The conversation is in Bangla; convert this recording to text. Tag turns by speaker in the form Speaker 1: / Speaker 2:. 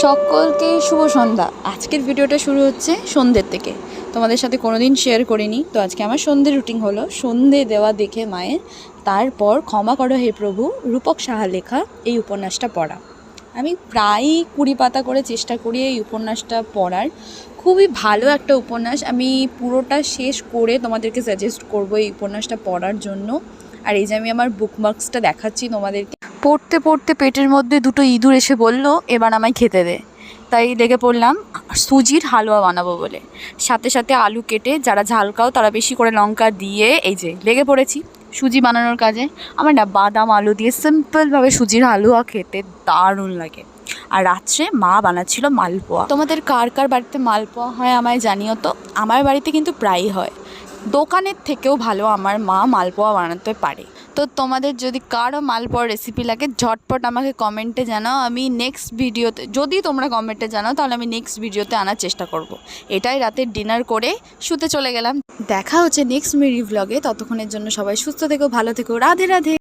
Speaker 1: সকলকে শুভ সন্ধ্যা। আজকের ভিডিওটা শুরু হচ্ছে সন্ধ্যের থেকে। তোমাদের সাথে কোনোদিন শেয়ার করিনি, তো আজকে আমার সন্ধ্যে রুটিন হলো সন্ধ্যে দেওয়া দেখে মায়ের, তারপর ক্ষমা করো হে প্রভু রূপক সাহা লেখা এই উপন্যাসটা পড়া। আমি প্রায় 20 পাতা করে চেষ্টা করি এই উপন্যাসটা পড়ার। খুবই ভালো একটা উপন্যাস, আমি পুরোটা শেষ করে তোমাদেরকে সাজেস্ট করবো এই উপন্যাসটা পড়ার জন্য। আর এই যে আমি আমার বুকমার্কসটা দেখাচ্ছি তোমাদেরকে। পড়তে পড়তে পেটের মধ্যে দুটো ইঁদুর এসে বলল এবার আমায় খেতে দে। তাই লেগে পড়লাম সুজির হালুয়া বানাবো বলে। সাথে সাথে আলু কেটে, যারা ঝাল খাও তারা বেশি করে লঙ্কা দিয়ে এই যে লেগে পড়েছি সুজি বানানোর কাজে। আমার না বাদাম আলু দিয়ে সিম্পলভাবে সুজির হালুয়া খেতে দারুণ লাগে। আর রাত্রে মা বানাচ্ছিল মালপোয়া। তোমাদের কার কার বাড়িতে মালপোয়া হয় আমায় জানিও তো। আমার বাড়িতে কিন্তু প্রায়ই হয়, দোকানের থেকেও ভালো আমার মা মালপোয়া বানাতে পারে। তো তোমাদের যদি কারো মালপোয়ার রেসিপি লাগে ঝটপট আমাকে কমেন্টে জানাও। আমি নেক্সট ভিডিওতে, যদি তোমরা কমেন্টে জানাও তাহলে আমি নেক্সট ভিডিওতে আনার চেষ্টা করব। এটাই রাতের ডিনার করে শুতে চলে গেলাম। দেখা হচ্ছে নেক্সট মেরি ভ্লগে। ততক্ষণের জন্য সবাই সুস্থ থেকো, ভালো থেকো, রাধে রাধে।